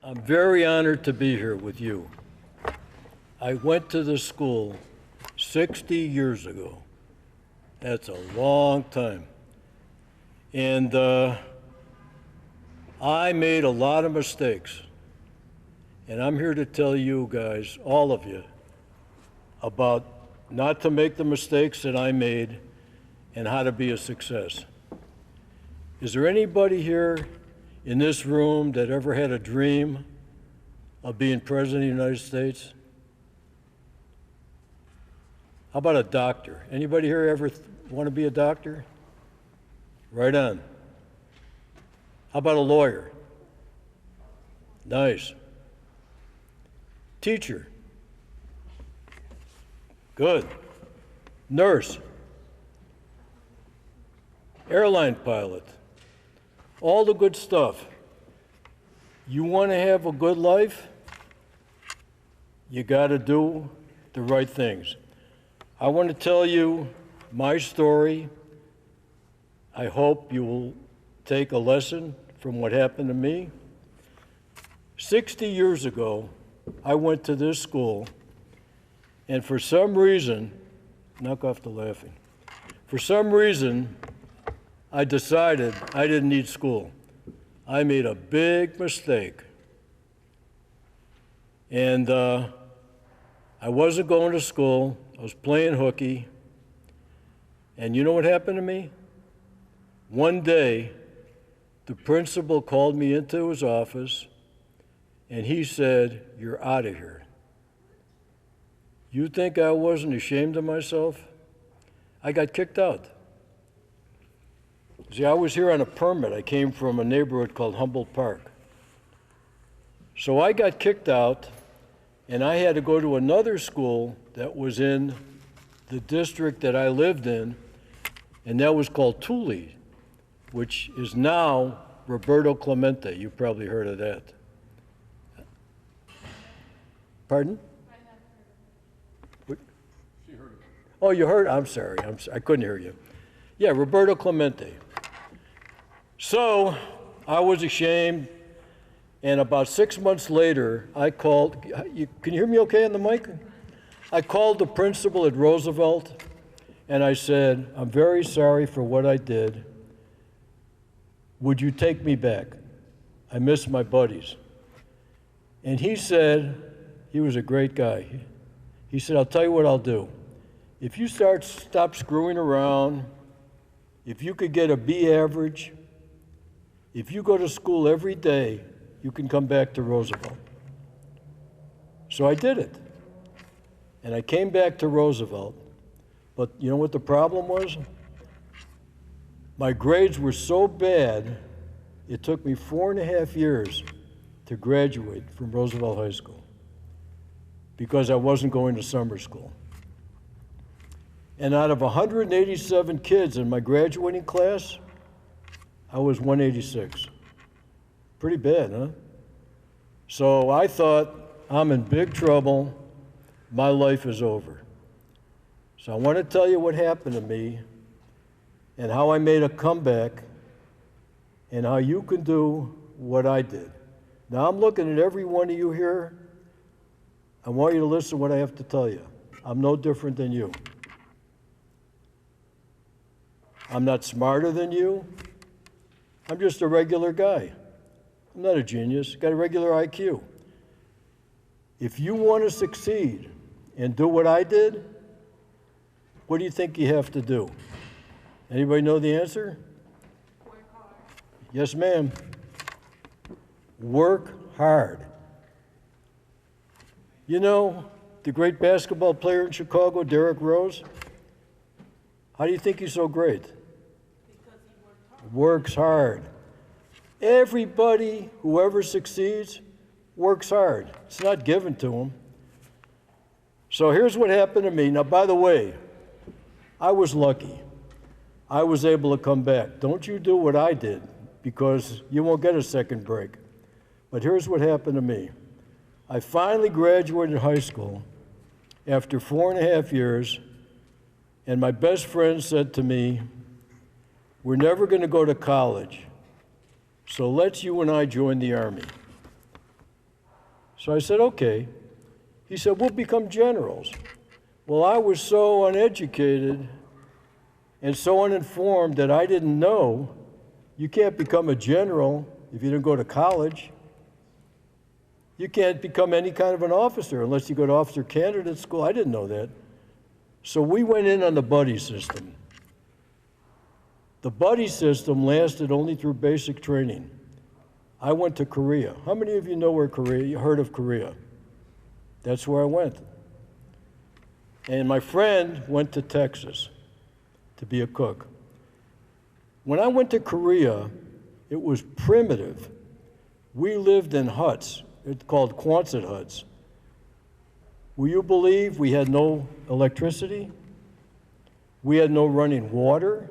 I'm very honored to be here with you. I went to this school 60 years ago. That's a long time. And I made a lot of mistakes. And I'm here to tell you guys, all of you, about not to make the mistakes that I made and how to be a success. Is there anybody here in this room that ever had a dream of being president of the United States? How about a doctor? Anybody here ever want to be a doctor? Right on. How about a lawyer? Nice. Teacher? Good. Nurse? Airline pilot? All the good stuff. You want to have a good life? You got to do the right things. I want to tell you my story. I hope you will take a lesson from what happened to me. 60 years ago, I went to this school, and for some reason, knock off the laughing. For some reason, I decided I didn't need school. I made a big mistake. And I wasn't going to school. I was playing hooky. And you know what happened to me? One day, the principal called me into his office, and he said, "You're out of here." You think I wasn't ashamed of myself? I got kicked out. See, I was here on a permit. I came from a neighborhood called Humboldt Park. So I got kicked out, and I had to go to another school that was in the district that I lived in, and that was called Thule, which is now Roberto Clemente. You probably heard of that. Pardon? She heard it. Oh, you heard? I'm sorry. I couldn't hear you. Yeah, Roberto Clemente. So I was ashamed, and about 6 months later, I called. Can you hear me okay on the mic? I called the principal at Roosevelt, and I said, "I'm very sorry for what I did. Would you take me back? I miss my buddies." And he said, he was a great guy. He said, "I'll tell you what I'll do. If you stop screwing around, if you could get a B average, if you go to school every day, you can come back to Roosevelt." So I did it. And I came back to Roosevelt. But you know what the problem was? My grades were so bad, it took me 4.5 years to graduate from Roosevelt High School because I wasn't going to summer school. And out of 187 kids in my graduating class, I was 186. Pretty bad, huh? So I thought, I'm in big trouble. My life is over. So I want to tell you what happened to me and how I made a comeback and how you can do what I did. Now I'm looking at every one of you here. I want you to listen to what I have to tell you. I'm no different than you. I'm not smarter than you. I'm just a regular guy. I'm not a genius, got a regular IQ. If you want to succeed and do what I did, what do you think you have to do? Anybody know the answer? Work hard. Yes, ma'am. Work hard. You know, the great basketball player in Chicago, Derrick Rose, how do you think he's so great? Because he worked hard. Works hard. Everybody who ever succeeds works hard. It's not given to them. So here's what happened to me. Now, by the way, I was lucky. I was able to come back. Don't you do what I did, because you won't get a second break. But here's what happened to me. I finally graduated high school after 4.5 years, and my best friend said to me, "We're never going to go to college, so let's you and I join the Army." So I said, okay. He said, we'll become generals. Well, I was so uneducated and so uninformed that I didn't know you can't become a general if you didn't go to college. You can't become any kind of an officer unless you go to officer candidate school. I didn't know that. So we went in on the buddy system. The buddy system lasted only through basic training. I went to Korea. How many of you know where Korea, you heard of Korea? That's where I went. And my friend went to Texas to be a cook. When I went to Korea, it was primitive. We lived in huts. It's called Quonset huts. Will you believe we had no electricity? We had no running water.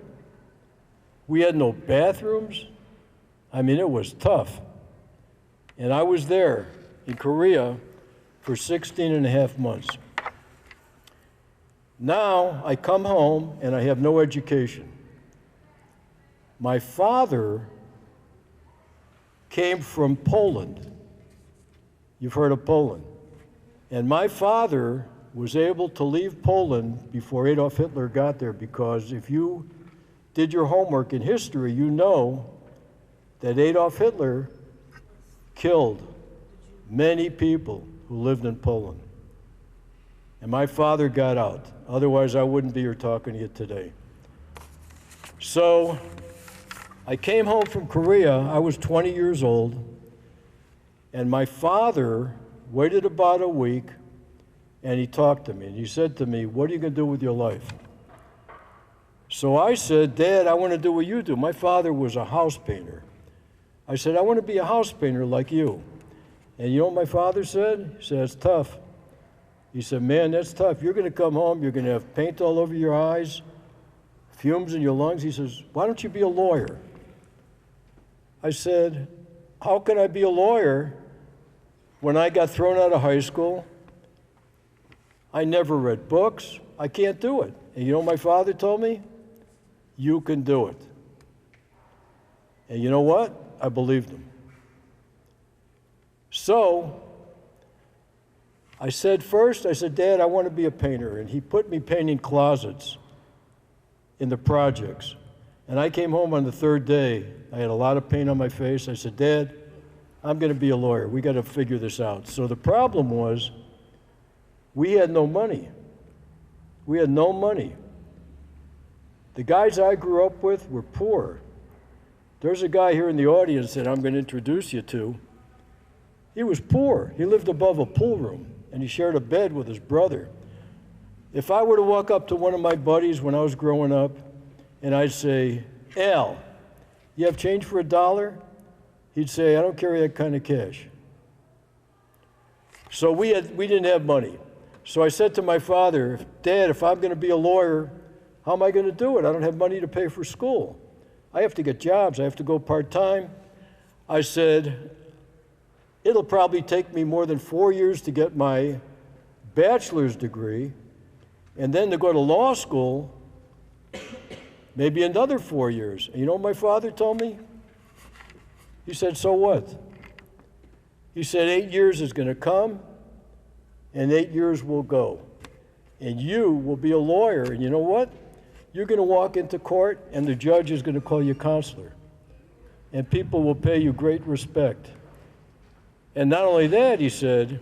We had no bathrooms. I mean, it was tough. And I was there in Korea for 16 and a half months. Now I come home and I have no education. My father came from Poland. You've heard of Poland. And my father was able to leave Poland before Adolf Hitler got there, because if you did your homework in history, you know that Adolf Hitler killed many people who lived in Poland. And my father got out. Otherwise, I wouldn't be here talking to you today. So I came home from Korea. I was 20 years old. And my father waited about a week, and he talked to me. And he said to me, what are you going to do with your life? So I said, Dad, I want to do what you do. My father was a house painter. I said, I want to be a house painter like you. And you know what my father said? He said, it's tough. He said, man, that's tough. You're going to come home, you're going to have paint all over your eyes, fumes in your lungs. He says, why don't you be a lawyer? I said, how can I be a lawyer when I got thrown out of high school? I never read books. I can't do it. And you know what my father told me? You can do it. And you know what? I believed him. So I said, Dad, I want to be a painter. And he put me painting closets in the projects. And I came home on the third day. I had a lot of paint on my face. I said, Dad, I'm going to be a lawyer. We got to figure this out. So the problem was we had no money. We had no money. The guys I grew up with were poor. There's a guy here in the audience that I'm going to introduce you to. He was poor. He lived above a pool room, and he shared a bed with his brother. If I were to walk up to one of my buddies when I was growing up, and I'd say, Al, you have change for $1? He'd say, I don't carry that kind of cash. So we didn't have money. So I said to my father, Dad, if I'm going to be a lawyer, how am I going to do it? I don't have money to pay for school. I have to get jobs. I have to go part-time. I said, it'll probably take me more than 4 years to get my bachelor's degree, and then to go to law school, maybe another 4 years. And you know what my father told me? He said, so what? He said, 8 years is going to come, and 8 years will go. And you will be a lawyer, and you know what? You're going to walk into court, and the judge is going to call you counselor. And people will pay you great respect. And not only that, he said,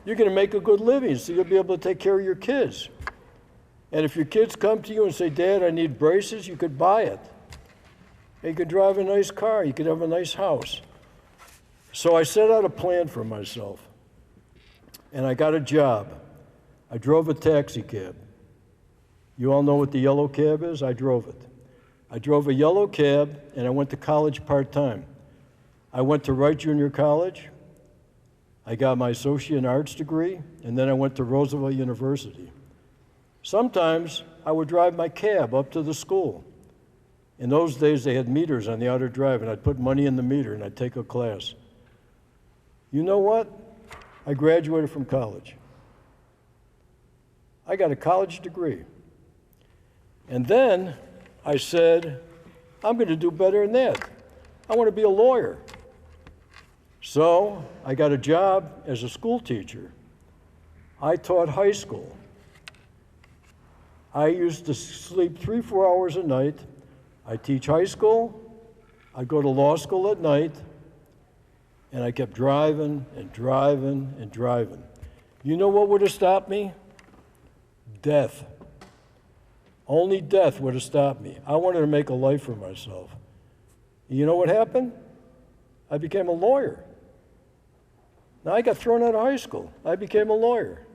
you're going to make a good living, so you'll be able to take care of your kids. And if your kids come to you and say, Dad, I need braces, you could buy it. And you could drive a nice car. You could have a nice house. So I set out a plan for myself. And I got a job. I drove a taxi cab. You all know what the yellow cab is? I drove it. I drove a yellow cab, and I went to college part-time. I went to Wright Junior College. I got my associate in arts degree, and then I went to Roosevelt University. Sometimes I would drive my cab up to the school. In those days, they had meters on the outer drive, and I'd put money in the meter, and I'd take a class. You know what? I graduated from college. I got a college degree. And then I said, I'm going to do better than that. I want to be a lawyer. So I got a job as a school teacher. I taught high school. I used to sleep 3-4 hours a night. I teach high school. I go to law school at night. And I kept driving and driving and driving. You know what would have stopped me? Death. Only death would have stopped me. I wanted to make a life for myself. You know what happened? I became a lawyer. Now I got thrown out of high school. I became a lawyer.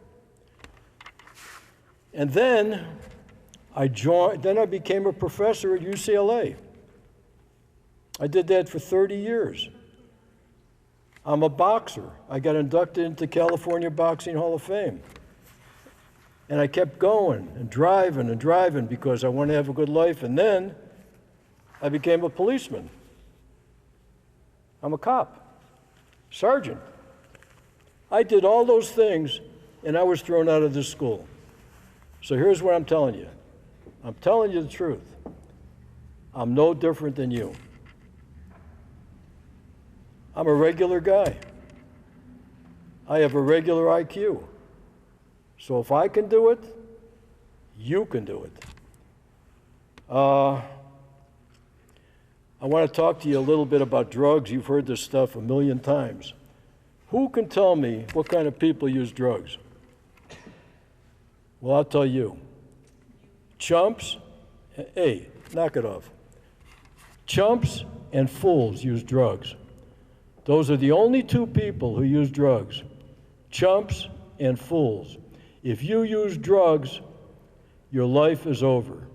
And then I became a professor at UCLA. I did that for 30 years. I'm a boxer. I got inducted into California Boxing Hall of Fame. And I kept going and driving because I wanted to have a good life. And then I became a policeman. I'm a cop, sergeant. I did all those things, and I was thrown out of this school. So here's what I'm telling you. I'm telling you the truth. I'm no different than you. I'm a regular guy. I have a regular IQ. So if I can do it, you can do it. I want to talk to you a little bit about drugs. You've heard this stuff a million times. Who can tell me what kind of people use drugs? Well, I'll tell you. Chumps, hey, knock it off. Chumps and fools use drugs. Those are the only two people who use drugs. Chumps and fools. If you use drugs, your life is over.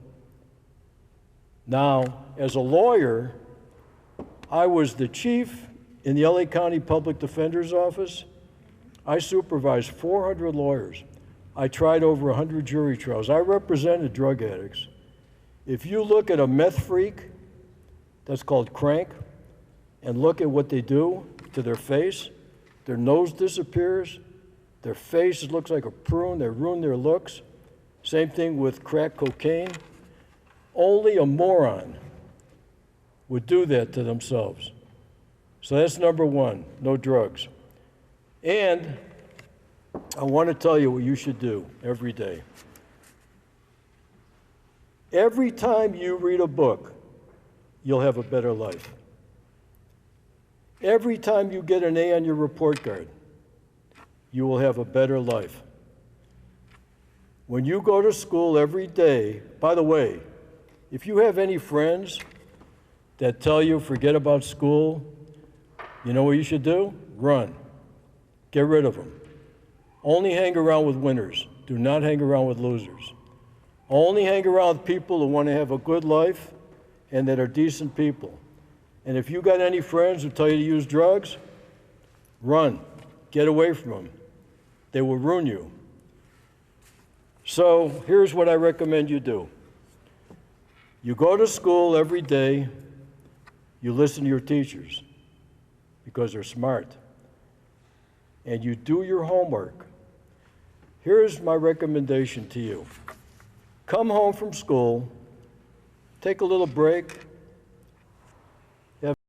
Now, as a lawyer, I was the chief in the LA County Public Defender's Office. I supervised 400 lawyers. I tried over 100 jury trials. I represented drug addicts. If you look at a meth freak, that's called crank, and look at what they do to their face, their nose disappears, their face looks like a prune, they ruin their looks. Same thing with crack cocaine. Only a moron would do that to themselves. So that's number one, no drugs. And I want to tell you what you should do every day. Every time you read a book, you'll have a better life. Every time you get an A on your report card, you will have a better life. When you go to school every day, by the way, if you have any friends that tell you forget about school, you know what you should do? Run. Get rid of them. Only hang around with winners. Do not hang around with losers. Only hang around with people who want to have a good life and that are decent people. And if you got any friends who tell you to use drugs, run. Get away from them. They will ruin you. So here's what I recommend you do. You go to school every day. You listen to your teachers because they're smart. And you do your homework. Here's my recommendation to you. Come home from school, take a little break,